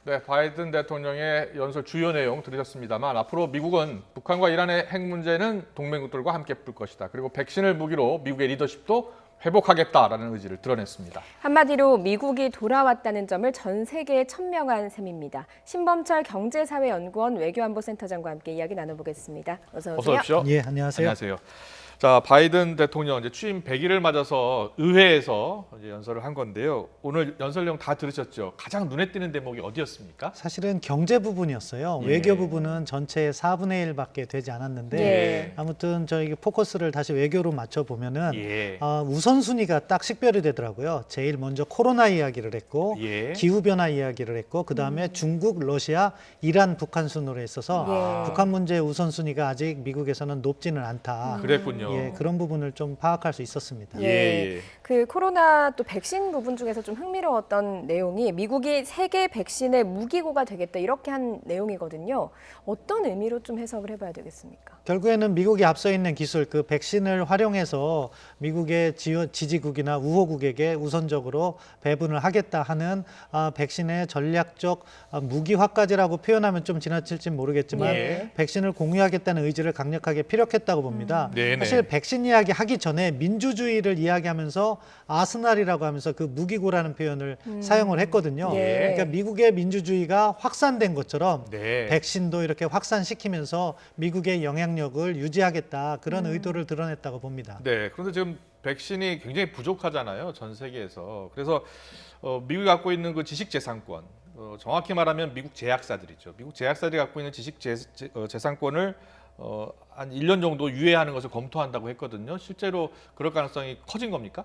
네, 바이든 대통령의 연설 주요 내용 들으셨습니다만 앞으로 미국은 북한과 이란의 핵 문제는 동맹국들과 함께 풀 것이다. 그리고 백신을 무기로 미국의 리더십도 회복하겠다라는 의지를 드러냈습니다. 한마디로 미국이 돌아왔다는 점을 전 세계에 천명한 셈입니다. 신범철 경제사회연구원 외교안보센터장과 함께 이야기 나눠보겠습니다. 어서 오세요. 어서 오십시오. 예, 안녕하세요. 안녕하세요. 자, 바이든 대통령 이제 취임 100일을 맞아서 의회에서 이제 연설을 한 건데요. 오늘 연설 내용 다 들으셨죠? 가장 눈에 띄는 대목이 어디였습니까? 사실은 경제 부분이었어요. 예. 외교 부분은 전체의 4분의 1밖에 되지 않았는데 예. 아무튼 저희 포커스를 다시 외교로 맞춰 보면은 예. 우선순위가 딱 식별이 되더라고요. 제일 먼저 코로나 이야기를 했고 예. 기후 변화 이야기를 했고 그다음에 중국, 러시아, 이란, 북한 순으로 있어서 예. 북한 문제의 우선순위가 아직 미국에서는 높지는 않다. 그랬군요. 예, 그런 부분을 좀 파악할 수 있었습니다. 예. 그 코로나 또 백신 부분 중에서 좀 흥미로웠던 내용이 미국이 세계 백신의 무기고가 되겠다 이렇게 한 내용이거든요. 어떤 의미로 좀 해석을 해봐야 되겠습니까? 결국에는 미국이 앞서 있는 기술, 그 백신을 활용해서 미국의 지지국이나 우호국에게 우선적으로 배분을 하겠다 하는 백신의 전략적 무기화까지라고 표현하면 좀 지나칠지 모르겠지만 예. 백신을 공유하겠다는 의지를 강력하게 피력했다고 봅니다. 네네. 사실 백신 이야기 하기 전에 민주주의를 이야기하면서 아스날이라고 하면서 그 무기고라는 표현을 사용을 했거든요. 예. 그러니까 미국의 민주주의가 확산된 것처럼 네. 백신도 이렇게 확산시키면서 미국의 영향력을 유지하겠다 그런 의도를 드러냈다고 봅니다. 네. 그런데 지금 백신이 굉장히 부족하잖아요. 전 세계에서. 그래서 미국이 갖고 있는 그 지식재산권, 정확히 말하면 미국 제약사들이죠. 미국 제약사들이 갖고 있는 지식재산권을 한 1년 정도 유예하는 것을 검토한다고 했거든요. 실제로 그럴 가능성이 커진 겁니까?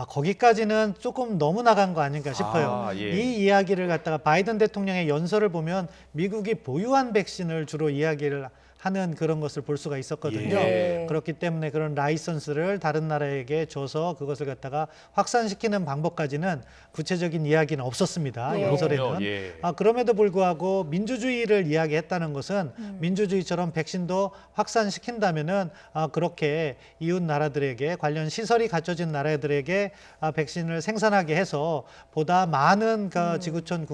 거기까지는 조금 너무 나간 거 아닌가 싶어요. 예. 이 이야기를 갖다가 바이든 대통령의 연설을 보면 미국이 보유한 백신을 주로 이야기를 하는 그런 것을 볼 수가 있었거든요. 예. 그렇기 때문에 그런 라이선스를 다른 나라에게 줘서 그것을 갖다가 확산시키는 방법까지는 구체적인 이야기는 없었습니다. 예. 연설에는. 예. 그럼에도 불구하고 민주주의를 이야기했다는 것은 민주주의처럼 백신도 확산시킨다면은 그렇게 이웃 나라들에게 관련 시설이 갖춰진 나라들에게 백신을 생산하게 해서 보다 많은 지구촌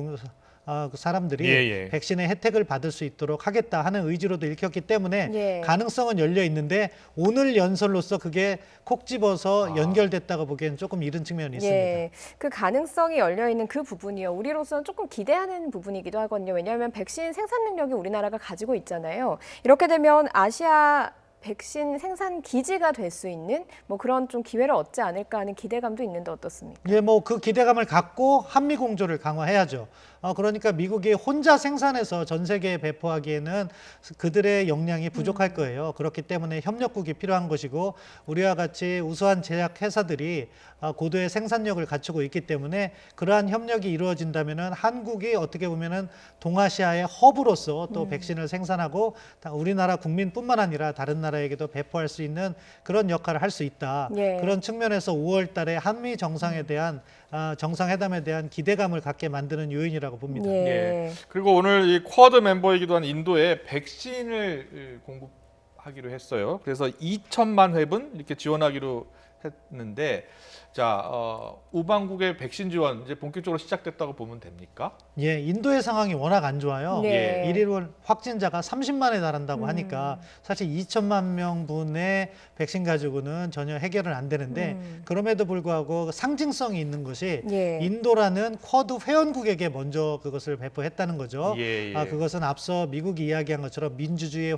그 사람들이 예. 백신의 혜택을 받을 수 있도록 하겠다 하는 의지로도 읽혔기 때문에 예. 가능성은 열려 있는데 오늘 연설로서 그게 콕 집어서 연결됐다고 보기에는 조금 이른 측면이 있습니다. 예, 그 가능성이 열려 있는 그 부분이요. 우리로서는 조금 기대하는 부분이기도 하거든요. 왜냐하면 백신 생산 능력이 우리나라가 가지고 있잖아요. 이렇게 되면 아시아 백신 생산 기지가 될 수 있는 뭐 그런 좀 기회를 얻지 않을까 하는 기대감도 있는데 어떻습니까? 예, 뭐 그 기대감을 갖고 한미 공조를 강화해야죠. 그러니까 미국이 혼자 생산해서 전 세계에 배포하기에는 그들의 역량이 부족할 거예요. 그렇기 때문에 협력국이 필요한 것이고 우리와 같이 우수한 제약 회사들이 고도의 생산력을 갖추고 있기 때문에 그러한 협력이 이루어진다면은 한국이 어떻게 보면은 동아시아의 허브로서 또 백신을 생산하고 우리나라 국민뿐만 아니라 다른 나라에게도 배포할 수 있는 그런 역할을 할 수 있다. 예. 그런 측면에서 5월 달에 한미 정상회담에 대한 기대감을 갖게 만드는 요인이라고 봅니다. 예. 그리고 오늘 이 쿼드 멤버이기도 한 인도에 백신을 공급하기로 했어요. 그래서 2천만 회분 이렇게 지원하기로 했는데, 자, 우방국의 백신 지원 이제 본격적으로 시작됐다고 보면 됩니까? 예, 인도의 상황이 워낙 안 좋아요. 네. 일일 확진자가 30만에 달한다고 하니까 사실 2천만 명분의 백신 가지고는 전혀 해결은 안 되는데 그럼에도 불구하고 상징성이 있는 것이 예. 인도라는 쿼드 회원국에게 먼저 그것을 배포했다는 거죠. 예. 그것은 앞서 미국이 이야기한 것처럼 민주주의의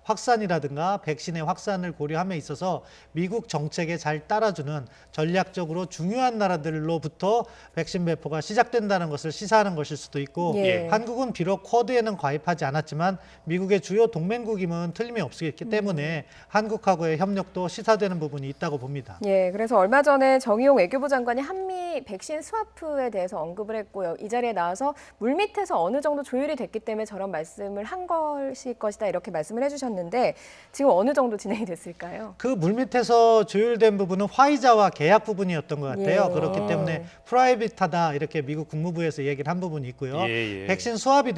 확산이라든가 백신의 확산을 고려함에 있어서 미국 정책에 잘 따라주는 전략적으로 중요한 나라들로부터 백신 배포가 시작된다는 것을 시사하는 것일 수도 있고 예. 한국은 비록 쿼드에는 가입하지 않았지만 미국의 주요 동맹국임은 틀림이 없기 때문에 한국하고의 협력도 시사되는 부분이 있다고 봅니다. 예, 그래서 얼마 전에 정의용 외교부 장관이 한미 백신 스와프에 대해서 언급을 했고요. 이 자리에 나와서 물밑에서 어느 정도 조율이 됐기 때문에 저런 말씀을 한 것일 것이다 이렇게 말씀을 해주셨는데 지금 어느 정도 진행이 됐을까요? 그 물밑에서 조율된 부분은 화이자와 계약 부분이었던 것 같아요. 예. 그렇기 때문에 프라이빗하다 이렇게 미국 국무부에서 얘기를 한 부분이 있고요. 예. 백신 수합이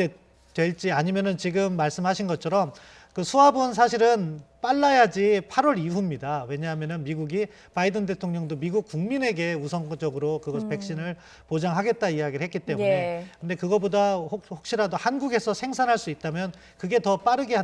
될지 아니면은 지금 말씀하신 것처럼 그 수합은 사실은 빨라야지 8월 이후입니다. 왜냐하면 미국이 바이든 대통령도 미국 국민에게 우선적으로 그것 백신을 보장하겠다 이야기를 했기 때문에 예. 근데 그거보다 혹시라도 한국에서 생산할 수 있다면 그게 더 빠르게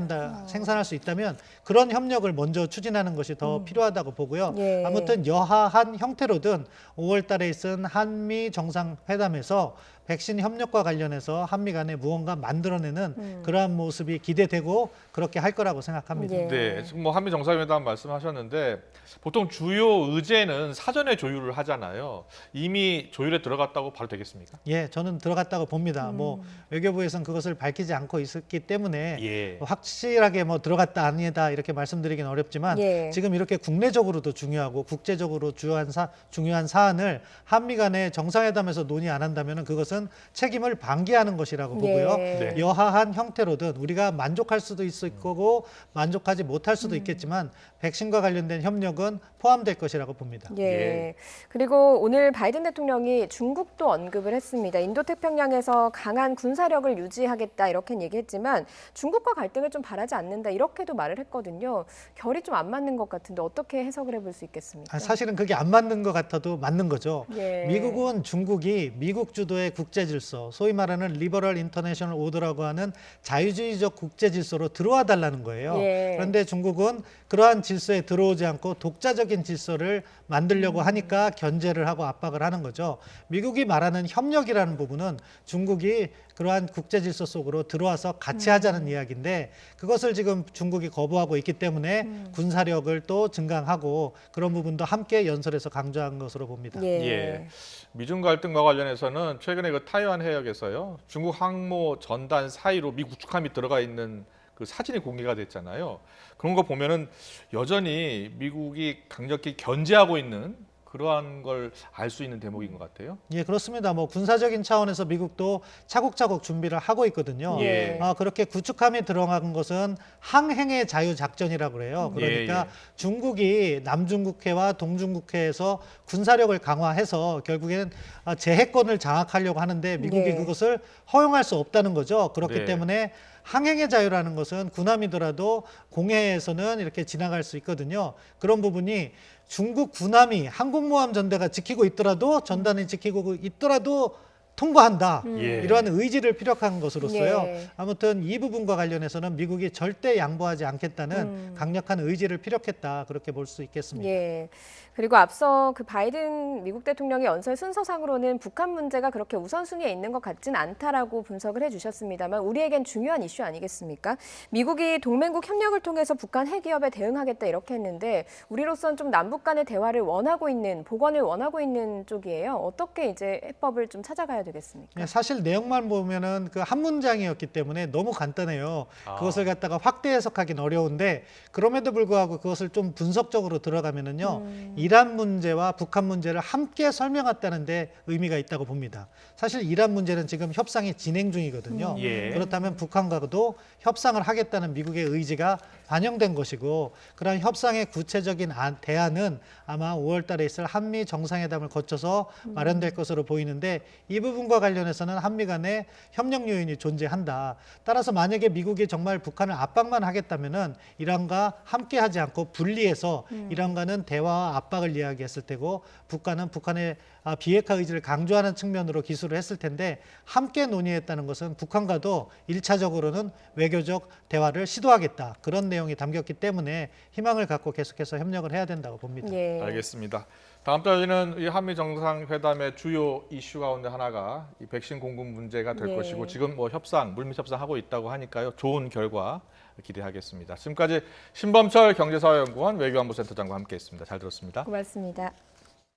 생산할 수 있다면 그런 협력을 먼저 추진하는 것이 더 필요하다고 보고요. 예. 아무튼 여하한 형태로든 5월 달에 있은 한미 정상회담에서 백신 협력과 관련해서 한미 간에 무언가 만들어내는 그러한 모습이 기대되고 그렇게 할 거라고 생각합니다. 예. 네, 지금 뭐 한미 정상회담 말씀하셨는데 보통 주요 의제는 사전에 조율을 하잖아요. 이미 조율에 들어갔다고 봐도 되겠습니까? 예, 저는 들어갔다고 봅니다. 뭐 외교부에서는 그것을 밝히지 않고 있었기 때문에 예. 확실하게 뭐 들어갔다 아니다 이렇게 말씀드리긴 어렵지만 예. 지금 이렇게 국내적으로도 중요하고 국제적으로 중요한 사안을 한미 간의 정상회담에서 논의 안 한다면 그것은 책임을 방기하는 것이라고 보고요. 예. 네. 여하한 형태로든 우리가 만족할 수도 있을 거고 만족하지 못할 수도 있겠지만 백신과 관련된 협력은 포함될 것이라고 봅니다. 예. 예. 그리고 오늘 바이든 대통령이 중국도 언급을 했습니다. 인도태평양에서 강한 군사력을 유지하겠다 이렇게 얘기했지만 중국과 갈등을 좀 바라지 않는다 이렇게도 말을 했거든요. 결이 좀 안 맞는 것 같은데 어떻게 해석을 해볼 수 있겠습니까? 사실은 그게 안 맞는 것 같아도 맞는 거죠. 예. 미국은 중국이 미국 주도의 국제 질서, 소위 말하는 리버럴 인터내셔널 오더라고 하는 자유주의적 국제 질서로 들어와 달라는 거예요. 예. 그런데 중국은 그러한 질서에 들어오지 않고 독자적인 질서를 만들려고 하니까 견제를 하고 압박을 하는 거죠. 미국이 말하는 협력이라는 부분은 중국이 그러한 국제 질서 속으로 들어와서 같이 하자는 이야기인데 그것을 지금 중국이 거부하고 있기 때문에 군사력을 또 증강하고 그런 부분도 함께 연설에서 강조한 것으로 봅니다. 예. 예. 미중 갈등과 관련해서는 최근에 그 타이완 해역에서요. 중국 항모 전단 사이로 미 구축함이 들어가 있는 그 사진이 공개가 됐잖아요. 그런 거 보면은 여전히 미국이 강력히 견제하고 있는 그러한 걸 알 수 있는 대목인 것 같아요. 예, 그렇습니다. 뭐 군사적인 차원에서 미국도 차곡차곡 준비를 하고 있거든요. 예. 그렇게 구축함이 들어간 것은 항행의 자유 작전이라고 그래요. 그러니까 예. 중국이 남중국해와 동중국해에서 군사력을 강화해서 결국에는 제해권을 장악하려고 하는데 미국이 네. 그것을 허용할 수 없다는 거죠. 그렇기 네. 때문에 항행의 자유라는 것은 군함이더라도 공해에서는 이렇게 지나갈 수 있거든요. 그런 부분이 중국 군함이 항공모함 전대가 지키고 있더라도 전단이 지키고 있더라도 통과한다. 예. 이러한 의지를 피력한 것으로서요. 예. 아무튼 이 부분과 관련해서는 미국이 절대 양보하지 않겠다는 강력한 의지를 피력했다. 그렇게 볼 수 있겠습니다. 예. 그리고 앞서 그 바이든 미국 대통령의 연설 순서상으로는 북한 문제가 그렇게 우선순위에 있는 것 같진 않다라고 분석을 해주셨습니다만 우리에겐 중요한 이슈 아니겠습니까? 미국이 동맹국 협력을 통해서 북한 핵위협에 대응하겠다 이렇게 했는데 우리로선 좀 남북 간의 대화를 원하고 있는, 복원을 원하고 있는 쪽이에요. 어떻게 이제 해법을 좀 찾아가야 되겠습니까? 예, 사실 내용만 보면은 그 한 문장이었기 때문에 너무 간단해요. 그것을 갖다가 확대 해석하기는 어려운데 그럼에도 불구하고 그것을 좀 분석적으로 들어가면은요. 이란 문제와 북한 문제를 함께 설명했다는 데 의미가 있다고 봅니다. 사실 이란 문제는 지금 협상이 진행 중이거든요. 예. 그렇다면 북한과도 협상을 하겠다는 미국의 의지가 반영된 것이고 그런 협상의 구체적인 대안은 아마 5월 달에 있을 한미 정상회담을 거쳐서 마련될 것으로 보이는데 이 부분과 관련해서는 한미 간에 협력 요인이 존재한다. 따라서 만약에 미국이 정말 북한을 압박만 하겠다면은 이란과 함께 하지 않고 분리해서 이란과는 대화와 압박을 이야기했을 테고 북한은 북한의 비핵화 의지를 강조하는 측면으로 기술을 했을 텐데 함께 논의했다는 것은 북한과도 1차적으로는 외교적 대화를 시도하겠다. 그런 내용이 담겼기 때문에 희망을 갖고 계속해서 협력을 해야 된다고 봅니다. 예. 알겠습니다. 다음 달에는 이 한미 정상회담의 주요 이슈 가운데 하나가 이 백신 공급 문제가 될 예. 것이고 지금 뭐 물밑 협상하고 있다고 하니까요. 좋은 결과 기대하겠습니다. 지금까지 신범철 경제사회연구원 외교안보센터장과 함께했습니다. 잘 들었습니다. 고맙습니다.